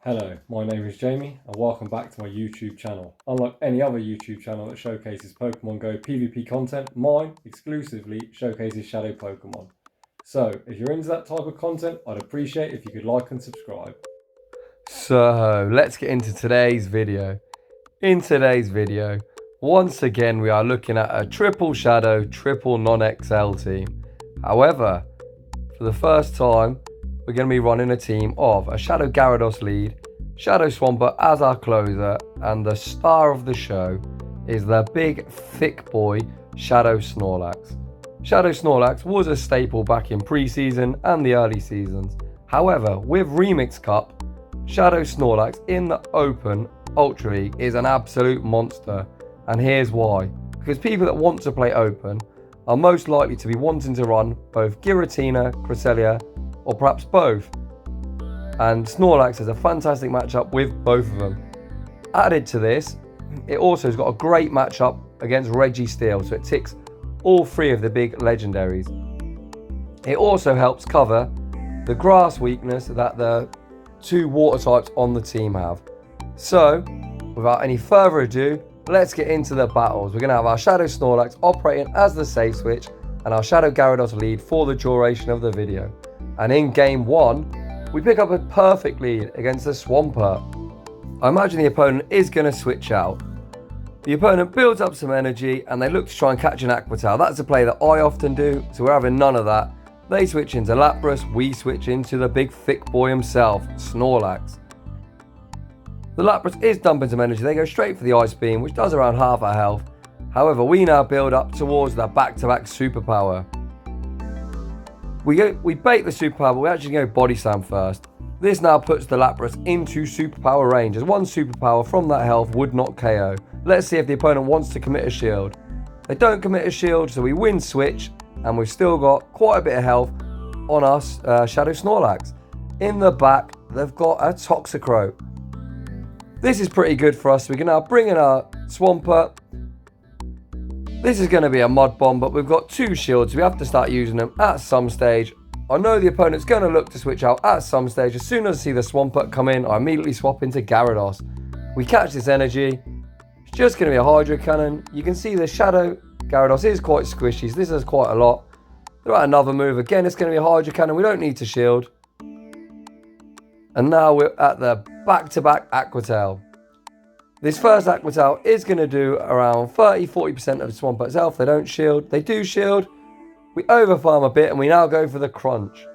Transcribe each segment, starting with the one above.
Hello, my name is Jamie and welcome back to my YouTube channel. Unlike any other YouTube channel that showcases Pokemon Go PvP content, mine exclusively showcases Shadow Pokemon. So, if you're into that type of content, I'd appreciate if you could like and subscribe. So, let's get into today's video. In today's video, once again we are looking at a triple Shadow, triple non-XL team. However, for the first time, we're going to be running a team of a Shadow Gyarados lead, Shadow Swampert as our closer, and the star of the show is the big thick boy Shadow Snorlax. Shadow Snorlax was a staple back in pre-season and the early seasons. However, with Remix Cup, Shadow Snorlax in the Open Ultra League is an absolute monster, and here's why. Because people that want to play Open are most likely to be wanting to run both Giratina, Cresselia, or perhaps both, and Snorlax is a fantastic matchup with both of them. Added to this, it also has got a great matchup against registeel, so it ticks all three of the big legendaries. It also helps cover the grass weakness that the two water types on the team have. So, without any further ado, let's get into the battles. We're going to have our Shadow Snorlax operating as the safe switch and our Shadow Gyarados lead for the duration of the video. And in game 1, we pick up a perfect lead against the Swampert. I imagine the opponent is going to switch out. The opponent builds up some energy and they look to try and catch an Aqua Tail. That's a play that I often do, so we're having none of that. They switch into Lapras, we switch into the big thick boy himself, Snorlax. The Lapras is dumping some energy, they go straight for the Ice Beam, which does around half our health. However, we now build up towards the back-to-back superpower. We bait the superpower, but we actually go Body Slam first. This now puts the Lapras into superpower range, as one superpower from that health would not KO. Let's see if the opponent wants to commit a shield. They don't commit a shield, so we win switch, and we've still got quite a bit of health on us, Shadow Snorlax. In the back, they've got a Toxicroak. This is pretty good for us. We can now bring in our Swampert. This is going to be a Mud Bomb, but we've got two shields. We have to start using them at some stage. I know the opponent's going to look to switch out at some stage. As soon as I see the Swampert come in, I immediately swap into Gyarados. We catch this energy. It's just going to be a Hydro Cannon. You can see the Shadow Gyarados is quite squishy, so this is quite a lot. They're at another move. Again, it's going to be a Hydro Cannon. We don't need to shield. And now we're at the back-to-back Aqua Tail. This first Aqua Tail is going to do around 30-40% of the Swampert's health. They don't shield. They do shield. We overfarm a bit and we now go for the Crunch.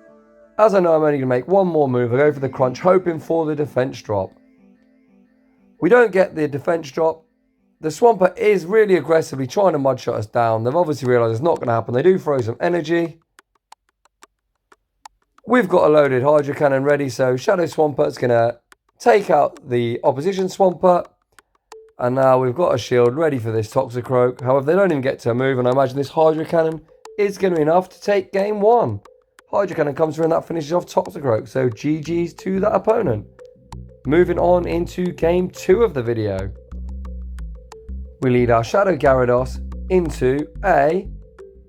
As I know I'm only going to make one more move, I go for the Crunch, hoping for the defense drop. We don't get the defense drop. The Swampert is really aggressively trying to mud shot us down. They've obviously realised it's not going to happen. They do throw some energy. We've got a loaded Hydro Cannon ready, so Shadow Swampert's going to take out the opposition Swampert. And now we've got a shield ready for this Toxicroak. However, they don't even get to move, and I imagine this Hydro Cannon is going to be enough to take game 1. Hydro Cannon comes through and that finishes off Toxicroak, so GG's to that opponent. Moving on into game 2 of the video. We lead our Shadow Gyarados into a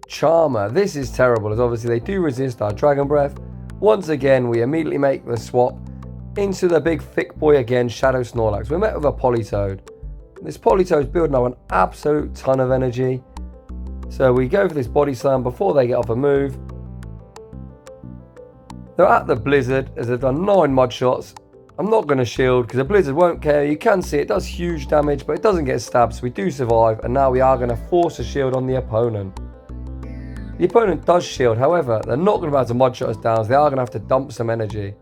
Charmer. This is terrible, as obviously they do resist our Dragon Breath. Once again, we immediately make the swap into the big thick boy again, Shadow Snorlax. We're met with a Politoed. This Politoed's building up an absolute ton of energy. So we go for this Body Slam before they get off a move. They're at the Blizzard as they've done 9 mud shots. I'm not going to shield because the Blizzard won't care. You can see it does huge damage, but it doesn't get stabbed, so we do survive. And now we are going to force a shield on the opponent. The opponent does shield, however, they're not going to be able to mud shot us down, so they are going to have to dump some energy.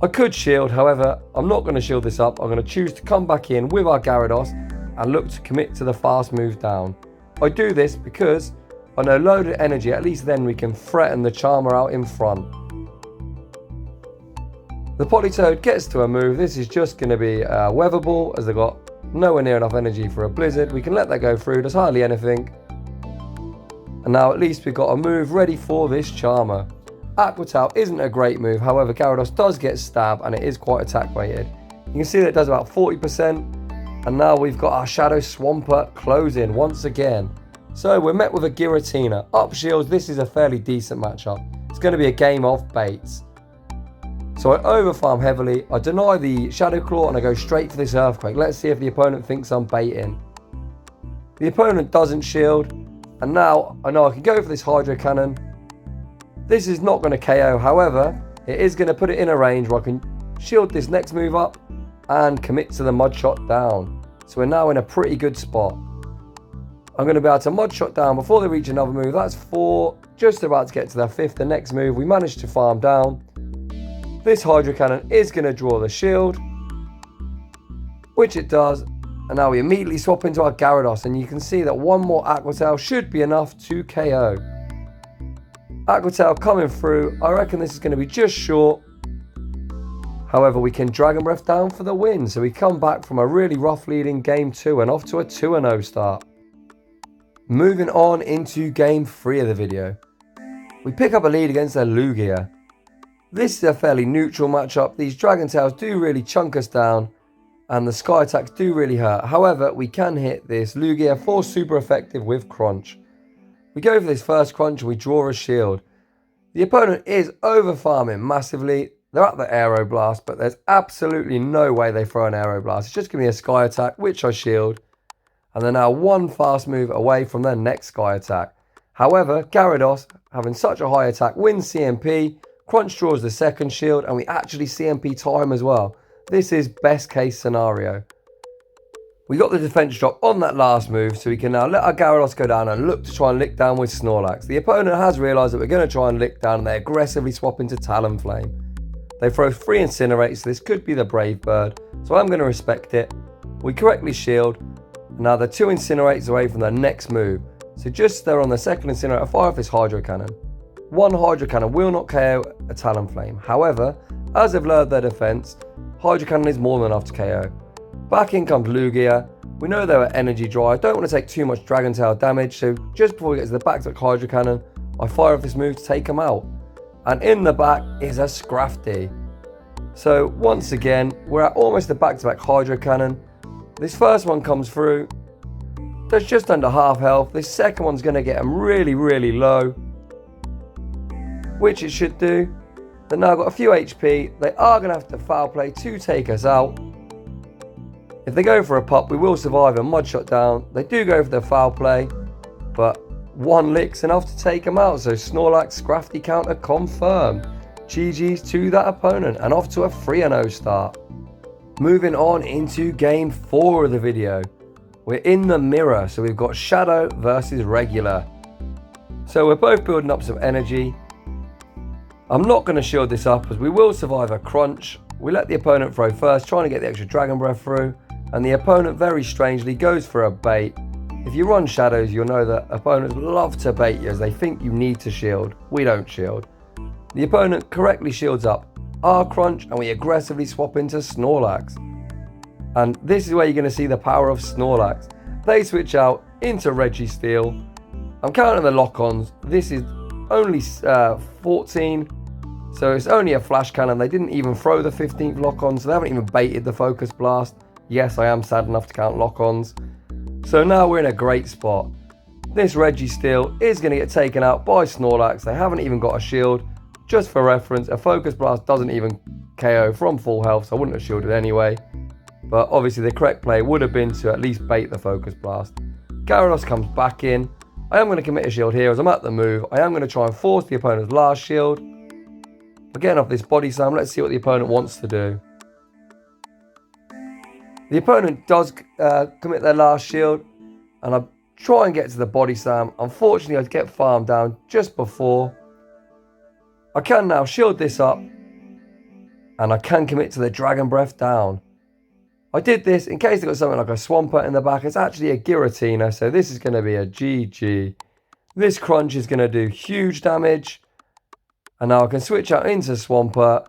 I could shield, however, I'm not going to shield this up. I'm going to choose to come back in with our Gyarados and look to commit to the fast move down. I do this because I know loaded energy, at least then we can threaten the Charmer out in front. The Politoed gets to a move. This is just going to be a Weather Ball, as they've got nowhere near enough energy for a Blizzard. We can let that go through, there's hardly anything. And now at least we've got a move ready for this Charmer. Aqua Tail isn't a great move, however Gyarados does get stabbed and it is quite attack weighted. You can see that it does about 40%, and now we've got our Shadow Swampert closing once again. So we're met with a Giratina. Up shields, this is a fairly decent matchup. It's going to be a game of baits. So I overfarm heavily, I deny the Shadow Claw and I go straight for this Earthquake. Let's see if the opponent thinks I'm baiting. The opponent doesn't shield, and now I know I can go for this Hydro Cannon. This is not going to KO, however, it is going to put it in a range where I can shield this next move up and commit to the Mud Shot down. So we're now in a pretty good spot. I'm going to be able to Mud Shot down before they reach another move. That's 4, just about to get to their 5th. The next move, we managed to farm down. This Hydro Cannon is going to draw the shield, which it does. And now we immediately swap into our Gyarados, and you can see that one more Aqua Tail should be enough to KO. Aqua Tail coming through. I reckon this is going to be just short. However, we can Dragon Breath down for the win. So we come back from a really rough lead in Game 2 and off to a 2-0 start. Moving on into Game 3 of the video. We pick up a lead against their Lugia. This is a fairly neutral matchup. These Dragon Tails do really chunk us down, and the Sky Attacks do really hurt. However, we can hit this Lugia for super effective with Crunch. We go for this first Crunch and we draw a shield. The opponent is over farming massively. They're at the Aeroblast, but there's absolutely no way they throw an Aeroblast. It's just going to be a Sky Attack, which I shield. And they're now one fast move away from their next Sky Attack. However, Gyarados, having such a high attack, wins CMP. Crunch draws the second shield, and we actually CMP time as well. This is best case scenario. We got the defense drop on that last move, so we can now let our Gyarados go down and look to try and lick down with Snorlax. The opponent has realised that we're going to try and lick down, and they aggressively swap into Talonflame. They throw 3 Incinerate, so this could be the Brave Bird, so I'm going to respect it. We correctly shield. Now they're 2 Incinerates away from their next move. So just they're on the second Incinerator, fire off this Hydro Cannon. 1 Hydro Cannon will not KO a Talonflame. However, as they've lowered their defense, Hydro Cannon is more than enough to KO. Back in comes Lugia. We know they were energy dry. I don't want to take too much Dragon Tail damage, so just before we get to the back-to-back Hydro Cannon, I fire off this move to take them out. And in the back is a Scrafty. So once again, we're at almost the back-to-back Hydro Cannon. This first one comes through. Does just under half health. This second one's going to get them really, really low, which it should do. They've now got a few HP. They are going to have to foul play to take us out. If they go for a pop, we will survive a Mud Shot down. They do go for the foul play, but 1 lick's enough to take them out. So Snorlax Scrafty counter confirmed. GG's to that opponent, and off to a 3-0 start. Moving on into Game 4 of the video. We're in the mirror, so we've got Shadow versus Regular. So we're both building up some energy. I'm not going to shield this up as we will survive a Crunch. We let the opponent throw first, trying to get the extra Dragon Breath through, and the opponent very strangely goes for a bait. If you run Shadows, you'll know that opponents love to bait you as they think you need to shield. We don't shield. The opponent correctly shields up our Crunch, and we aggressively swap into Snorlax. And this is where you're going to see the power of Snorlax. They switch out into Registeel. I'm counting the lock-ons. This is only 14, so it's only a Flash Cannon. They didn't even throw the 15th lock-on, so they haven't even baited the Focus Blast. Yes, I am sad enough to count lock-ons. So now we're in a great spot. This Registeel is going to get taken out by Snorlax. They haven't even got a shield. Just for reference, a Focus Blast doesn't even KO from full health, so I wouldn't have shielded anyway. But obviously the correct play would have been to at least bait the Focus Blast. Gyarados comes back in. I am going to commit a shield here as I'm at the move. I am going to try and force the opponent's last shield. Again, off this Body Slam, let's see what the opponent wants to do. The opponent does commit their last shield, and I try and get to the Body Slam. Unfortunately, I get farmed down just before. I can now shield this up, and I can commit to the Dragon Breath down. I did this in case they got something like a Swampert in the back. It's actually a Giratina, so this is going to be a GG. This Crunch is going to do huge damage. And now I can switch out into Swampert.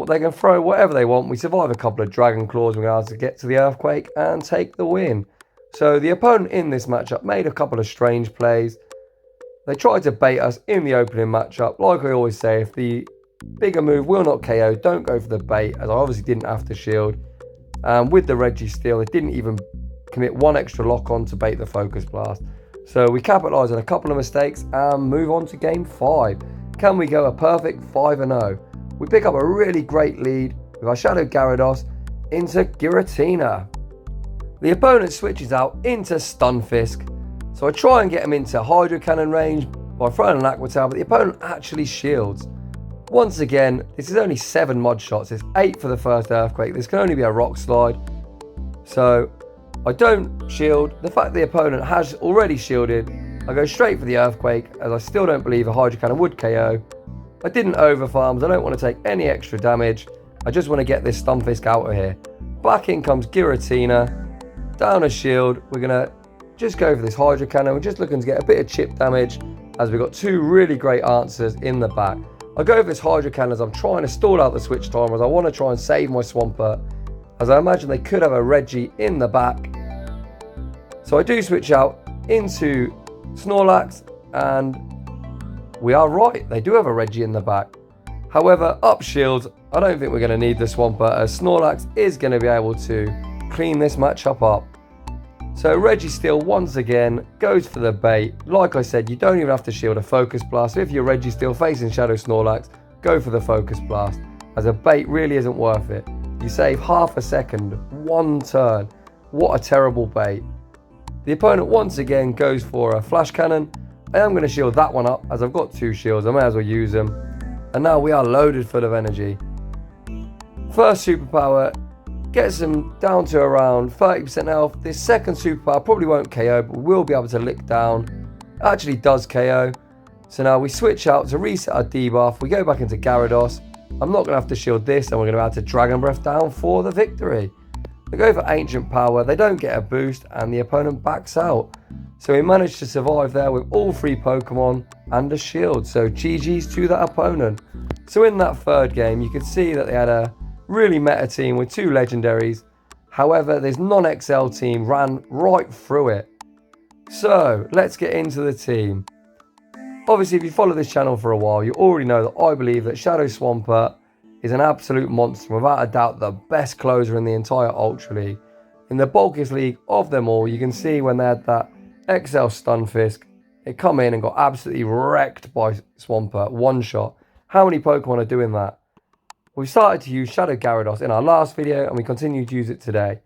They can throw whatever they want. We survive a couple of Dragon Claws. We're going to have to get to the Earthquake and take the win. So the opponent in this matchup made a couple of strange plays. They tried to bait us in the opening matchup. Like I always say, if the bigger move will not KO, don't go for the bait, as I obviously didn't have to shield. With the Registeel, they didn't even commit 1 extra lock-on to bait the Focus Blast. So we capitalise on a couple of mistakes and move on to Game 5. Can we go a perfect 5-0? we pick up a really great lead with our Shadow Gyarados into Giratina. The opponent switches out into Stunfisk, so I try and get him into Hydro Cannon range by throwing an Aqua Tail, but the opponent actually shields. Once again, this is only 7 Mud Shots, it's 8 for the first Earthquake, this can only be a Rock Slide. So I don't shield. The fact the opponent has already shielded, I go straight for the Earthquake, as I still don't believe a Hydro Cannon would KO. I didn't overfarm, I don't want to take any extra damage, I just want to get this Stunfisk out of here. Back in comes Giratina, down a shield, we're going to just go for this Hydro Cannon, we're just looking to get a bit of chip damage, as we've got 2 really great answers in the back. I go for this Hydro Cannon as I'm trying to stall out the switch time, as I want to try and save my Swampert, as I imagine they could have a Reggie in the back. So I do switch out into Snorlax, and we are right, they do have a Reggie in the back. However, up shields, I don't think we're going to need the Swampert, as Snorlax is going to be able to clean this matchup up. So Registeel once again goes for the bait. Like I said, you don't even have to shield a Focus Blast. So if you're Registeel facing Shadow Snorlax, go for the Focus Blast, as a bait really isn't worth it. You save half a second, 1 turn. What a terrible bait. The opponent once again goes for a Flash Cannon. I am going to shield that one up, as I've got 2 shields, I may as well use them. And now we are loaded full of energy. First superpower gets them down to around 30% health. This second superpower probably won't KO, but we'll be able to lick down. It actually does KO. So now we switch out to reset our debuff. We go back into Gyarados. I'm not going to have to shield this, and we're going to have to Dragon Breath down for the victory. They go for Ancient Power. They don't get a boost, and the opponent backs out. So we managed to survive there with all 3 Pokemon and a shield. So GG's to that opponent. So in that third game, you could see that they had a really meta team with 2 legendaries. However, this non-XL team ran right through it. So let's get into the team. Obviously, if you follow this channel for a while, you already know that I believe that Shadow Swampert is an absolute monster, without a doubt the best closer in the entire Ultra League. In the bulkiest league of them all, you can see when they had that XL Stunfisk, it come in and got absolutely wrecked by Swampert, 1 shot. How many Pokemon are doing that? We started to use Shadow Gyarados in our last video, and we continue to use it today.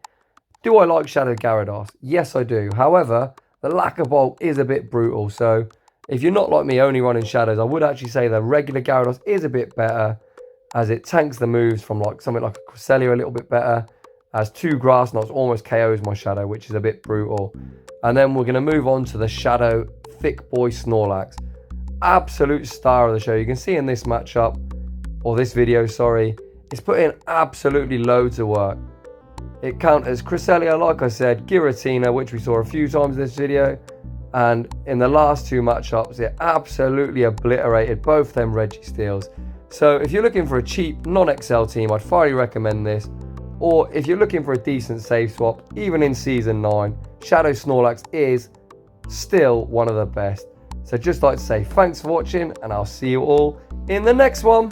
Do I like Shadow Gyarados? Yes, I do. However, the lack of bulk is a bit brutal. So if you're not like me, only running Shadows, I would actually say the regular Gyarados is a bit better, as it tanks the moves from like something like a Cresselia a little bit better. As 2 Grass Knots almost KOs my Shadow, which is a bit brutal. And then we're going to move on to the Shadow Thick Boy Snorlax. Absolute star of the show. You can see in this matchup, or this video, sorry, it's put in absolutely loads of work. It counters Cresselia, like I said, Giratina, which we saw a few times in this video, and in the last 2 matchups, it absolutely obliterated both them Registeels. So if you're looking for a cheap non-XL team, I'd highly recommend this. Or if you're looking for a decent save swap, even in Season 9, Shadow Snorlax is still one of the best. So just like to say thanks for watching, and I'll see you all in the next one.